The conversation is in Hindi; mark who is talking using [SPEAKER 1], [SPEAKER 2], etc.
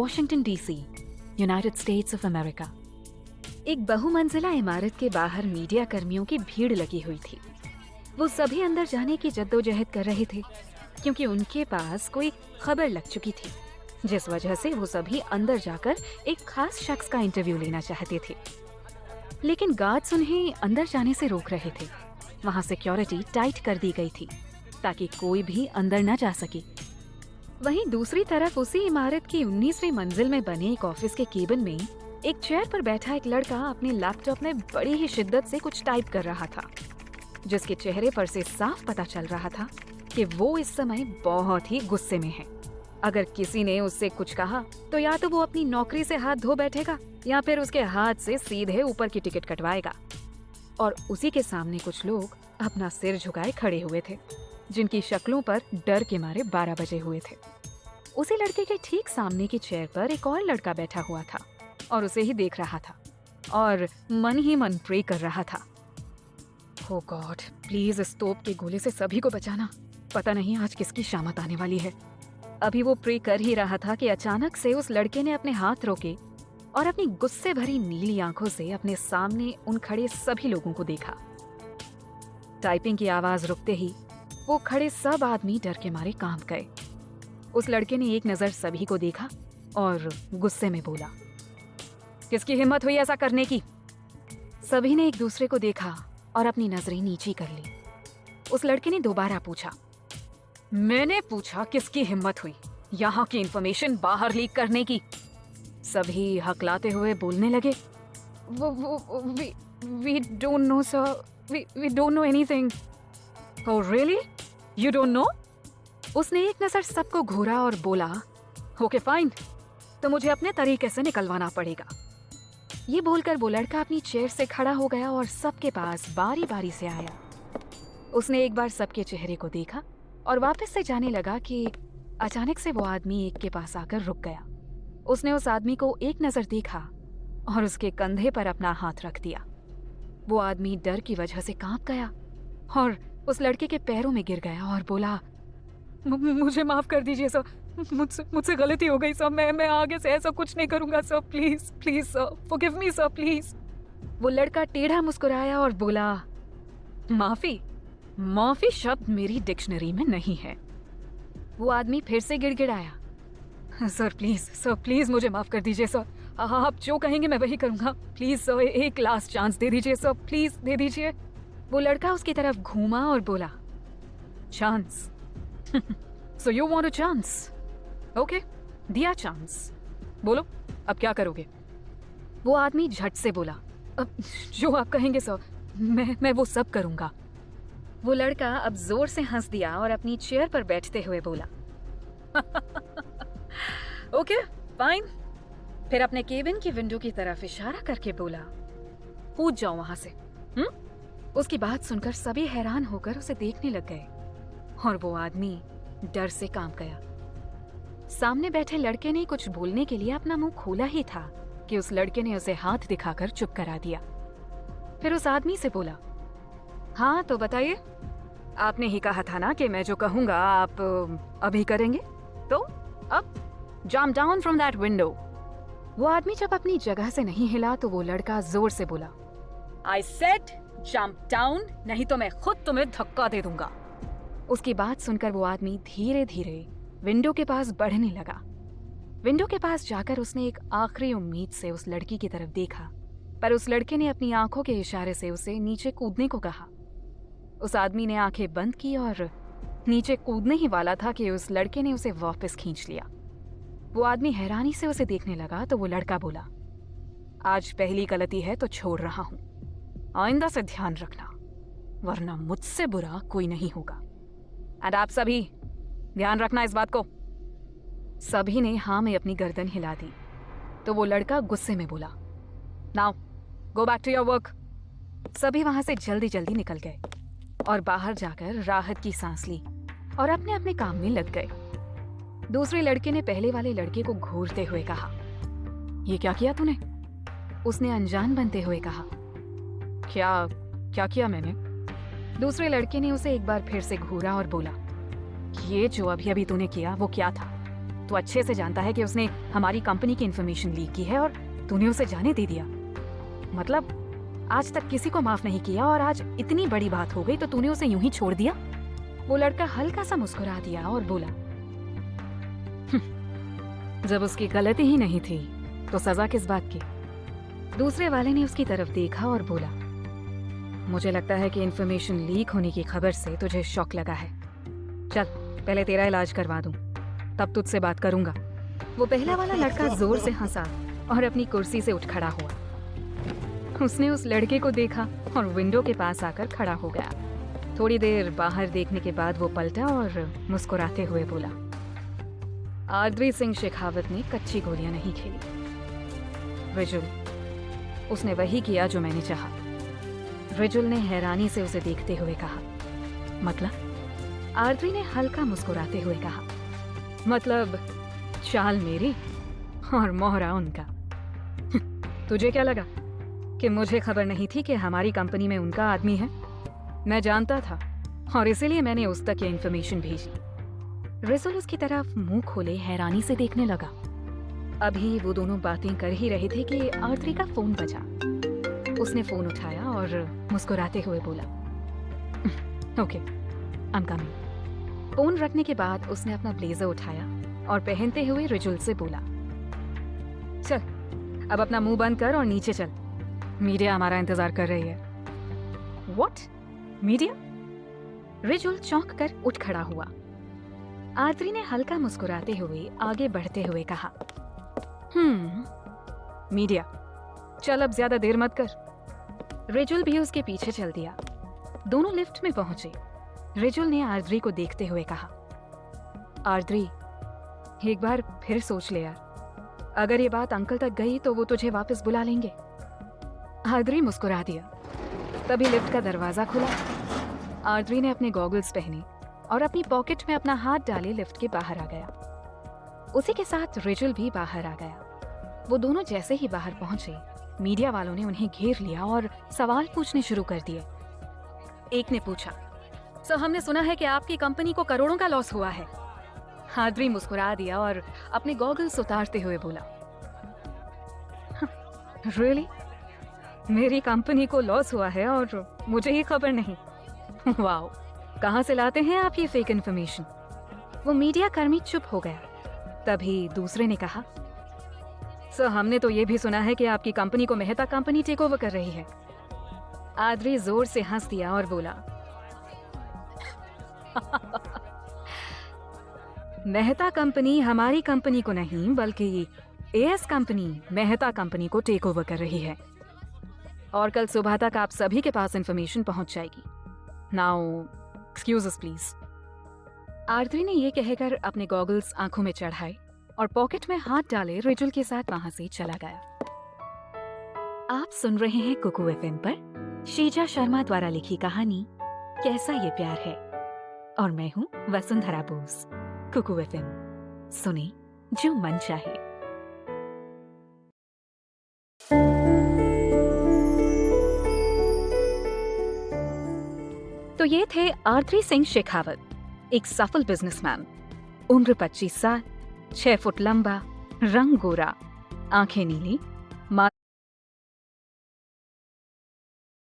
[SPEAKER 1] Washington DC, United states of America. एक बहुमंजिला इमारत के बाहर मीडिया कर्मियों की भीड़ लगी हुई थी। वो सभी अंदर जाने की जद्दोजहद कर रहे थे क्योंकि उनके पास कोई खबर लग चुकी थी, जिस वजह से वो सभी अंदर जाकर एक खास शख्स का इंटरव्यू लेना चाहते थे। लेकिन गार्ड्स उन्हें अंदर जाने से रोक रहे थे। वहाँ सिक्योरिटी टाइट कर दी गई थी ताकि कोई भी अंदर न जा सके। वहीं दूसरी तरफ उसी इमारत की 19वीं मंजिल में बने एक ऑफिस के केबिन में एक चेयर पर बैठा एक लड़का अपने लैपटॉप में बड़ी ही शिद्दत से कुछ टाइप कर रहा था, जिसके चेहरे पर से साफ पता चल रहा था कि वो इस समय बहुत ही गुस्से में है। अगर किसी ने उससे कुछ कहा तो या तो वो अपनी नौकरी से हाथ धो बैठेगा या फिर उसके हाथ से सीधे ऊपर की टिकट कटवाएगा। और उसी के सामने कुछ लोग अपना सिर झुकाए खड़े हुए थे, जिनकी शक्लों पर डर के मारे 12 बजे हुए थे। उसी लड़के के ठीक सामने की चेयर पर एक और लड़का बैठा हुआ था और उसे ही देख रहा था और मन ही मन प्रे कर रहा था, ओ गॉड प्लीज इस तोप के गोले से सभी को बचाना, पता नहीं आज किसकी शामत आने वाली है। अभी वो प्रे कर ही रहा था कि अचानक से उस लड़के ने अपने हाथ रोके और अपनी गुस्से भरी नीली आंखों से अपने सामने उन खड़े सभी लोगों को देखा। टाइपिंग की आवाज रुकते ही वो खड़े सब आदमी डर के मारे कांप गए। उस लड़के ने एक नजर सभी को देखा और गुस्से में बोला, किसकी हिम्मत हुई ऐसा करने की? सभी ने एक दूसरे को देखा और अपनी नजरें नीची कर ली। उस लड़के ने दोबारा पूछा, मैंने पूछा किसकी हिम्मत हुई यहाँ की इंफॉर्मेशन बाहर लीक करने की? सभी हकलाते हुए बोलने लगे, we don't know sir, we don't know anything. Oh really? You don't know? उसने एक नजर सबको घूरा और बोला, ओके फाइन, तो मुझे अपने तरीके से निकलवाना पड़ेगा। ये बोलकर वो लड़का अपनी चेयर से खड़ा हो गया और सबके पास बारी बारी से आया। उसने एक बार सबके चेहरे को देखा और वापस से जाने लगा कि अचानक से वो आदमी एक के पास आकर रुक गया। उसने उस आदमी को एक नजर देखा और उसके कंधे पर अपना हाथ रख दिया। वो आदमी डर की वजह से कांप गया और उस लड़के के पैरों में गिर गया और बोला, मुझे माफ कर दीजिए सर, मुझसे गलती हो गई सर, मैं आगे से ऐसा कुछ नहीं करूंगा sir, please please sir, forgive me sir please. वो लड़का टेढ़ा मुस्कुराया और बोला, माफी शब्द मेरी डिक्शनरी में नहीं है। वो आदमी फिर से गिड़गिड़ाया, सर प्लीज मुझे माफ कर दीजिए सर, आप जो कहेंगे मैं वही करूंगा, प्लीज सर एक लास्ट चांस दे दीजिए सर, प्लीज दे दीजिए। वो लड़का उसकी तरफ घूमा और बोला, chance? So you want a chance? Okay, दिया चांस, बोलो अब क्या करोगे? वो आदमी झट से बोला, अब जो आप कहेंगे सर, मैं वो सब करूंगा। वो लड़का अब जोर से हंस दिया और अपनी चेयर पर बैठते हुए बोला, ओके फाइन। फिर अपने केबिन की विंडो की तरफ इशारा करके बोला, कूद जाओ वहां से। उसकी बात सुनकर सभी हैरान होकर उसे देखने लग गए और वो आदमी डर से कांप गया। सामने बैठे लड़के ने कुछ बोलने के लिए अपना मुंह खोला ही था कि उस लड़के ने उसे हाथ दिखाकर चुप करा दिया। फिर उस आदमी से बोला, हाँ तो बताइए, आपने ही कहा था ना कि मैं जो कहूंगा आप अभी करेंगे, तो अब jump down from that window. वो आदमी जब अपनी जगह से नहीं हिला तो वो लड़का जोर से बोला, आई सेड जंप डाउन, नहीं तो मैं खुद तुम्हें धक्का दे दूंगा। उसकी बात सुनकर वो आदमी धीरे धीरे विंडो के पास बढ़ने लगा। विंडो के पास जाकर उसने एक आखिरी उम्मीद से उस लड़की की तरफ देखा, पर उस लड़के ने अपनी आंखों के इशारे से उसे नीचे कूदने को कहा। उस आदमी ने आंखें बंद की और नीचे कूदने ही वाला था कि उस लड़के ने उसे वापस खींच लिया। वो आदमी हैरानी से उसे देखने लगा तो वो लड़का बोला, आज पहली गलती है तो छोड़ रहा हूं, आइंदा से ध्यान रखना वरना मुझसे बुरा कोई नहीं होगा। एंड आप सभी ध्यान रखना इस बात को। सभी ने हाँ में अपनी गर्दन हिला दी तो वो लड़का गुस्से में बोला, now go back to your work. सभी वहां से जल्दी जल्दी निकल गए और बाहर जाकर राहत की सांस ली और अपने अपने काम में लग गए। दूसरे लड़के ने पहले वाले लड़के को घूरते हुए कहा, ये क्या किया तूने? उसने अनजान बनते हुए कहा, क्या किया मैंने? दूसरे लड़के ने उसे एक बार फिर से घूरा और बोला, ये जो अभी अभी तूने किया वो क्या था? तू अच्छे से जानता है कि उसने हमारी कंपनी की इन्फॉर्मेशन लीक की है और तूने उसे जाने दे दिया। मतलब आज तक किसी को माफ नहीं किया और आज इतनी बड़ी बात हो गई तो तूने उसे यूं ही छोड़ दिया? वो लड़का हल्का सा मुस्कुरा दिया और बोला, जब उसकी गलती ही नहीं थी तो सजा किस बात की? दूसरे वाले ने उसकी तरफ देखा और बोला, मुझे लगता है कि इन्फॉर्मेशन लीक होने की खबर से तुझे शॉक लगा है। चल पहले तेरा इलाज करवा दूं, तब तुझसे बात करूंगा। वो पहला वाला लड़का जोर से हंसा और अपनी कुर्सी से उठ खड़ा हुआ। उसने उस लड़के को देखा और विंडो के पास आकर खड़ा हो गया। थोड़ी देर बाहर देखने के बाद वो पलटा और मुस्कुराते हुए बोला, आद्री सिंह शेखावत ने कच्ची गोलियां नहीं खेली। रिजुल, उसने वही किया जो मैंने चाहा। रिजुल ने हैरानी से उसे देखते हुए कहा, मतलब? आद्री ने हल्का मुस्कुराते हुए कहा, मतलब चाल मेरी और मोहरा उनका। तुझे क्या लगा कि मुझे खबर नहीं थी कि हमारी कंपनी में उनका आदमी है? मैं जानता था और इसीलिए मैंने उस तक ये इन्फॉर्मेशन भेजी। रिजुल उसकी तरफ मुंह खोले हैरानी से देखने लगा। अभी वो दोनों बातें कर ही रहे थे कि आद्री का फोन बजा। उसने फोन उठाया और मुस्कुराते हुए बोला, okay, I am coming. Phone रखने के बाद उसने अपना ब्लेजर उठाया और पहनते हुए रिजुल से बोला, चल अब अपना मुंह बंद कर और नीचे चल, मीडिया हमारा इंतजार कर रही है। व्हाट? मीडिया? रिजुल चौंक कर उठ खड़ा हुआ। आद्री ने हल्का मुस्कुराते हुए आगे बढ़ते हुए कहा, मीडिया, चल अब ज्यादा देर मत कर। रिजुल भी उसके पीछे चल दिया। दोनों लिफ्ट में पहुंचे। रिजुल ने आद्री को देखते हुए कहा, आद्री, एक बार फिर सोच ले यार, अगर ये बात अंकल तक गई तो वो तुझे वापस बुला लेंगे। आद्री मुस्कुरा दिया। तभी लिफ्ट का दरवाजा खुला। आद्री ने अपने गॉगल्स पहने और अपनी पॉकेट में अपना हाथ डाले लिफ्ट के बाहर आ गया। उसी के साथ रिजुल भी बाहर आ गया। वो दोनों जैसे ही बाहर पहुंचे, मीडिया वालों ने उन्हें घेर लिया और सवाल पूछने शुरू कर दिए। एक ने पूछा, सर हमने सुना है कि आपकी कंपनी को करोड़ों का लॉस हुआ है। आद्री मुस्कुरा दिया और अपने गॉगल्स उतारते हुए बोला, रियली? मेरी कंपनी को लॉस हुआ है और मुझे ही खबर नहीं? वाओ, कहाँ से लाते हैं आप ये फेक इन्फॉर्मेशन? वो मीडिया कर्मी चुप हो गया। तभी दूसरे ने कहा, सर हमने तो ये भी सुना है कि आपकी कंपनी को मेहता कंपनी टेक ओवर कर रही है। आद्री जोर से हंस दिया और बोला, मेहता कंपनी हमारी कंपनी को नहीं बल्कि एएस कंपनी मेहता कंपनी को टेक ओवर कर रही है और कल सुबह तक आप सभी के पास इंफॉर्मेशन पहुंच जाएगी। Now excuse us please. Adri ने ये कहकर अपने गॉगल्स आंखों में चढ़ाए और पॉकेट में हाथ डाले रिजुल के साथ वहां से चला गया। आप सुन रहे हैं कुकू एफएम पर शीजा शर्मा द्वारा लिखी कहानी कैसा ये प्यार है, और मैं हूँ वसुंधरा बोस। कुकू एफएम, सुने जो मन चाहे। तो ये थे आद्री सिंह शेखावत, एक सफल बिजनेसमैन। उम्र 25 साल, 6 फुट लंबा, रंग गोरा, आंखें नीली,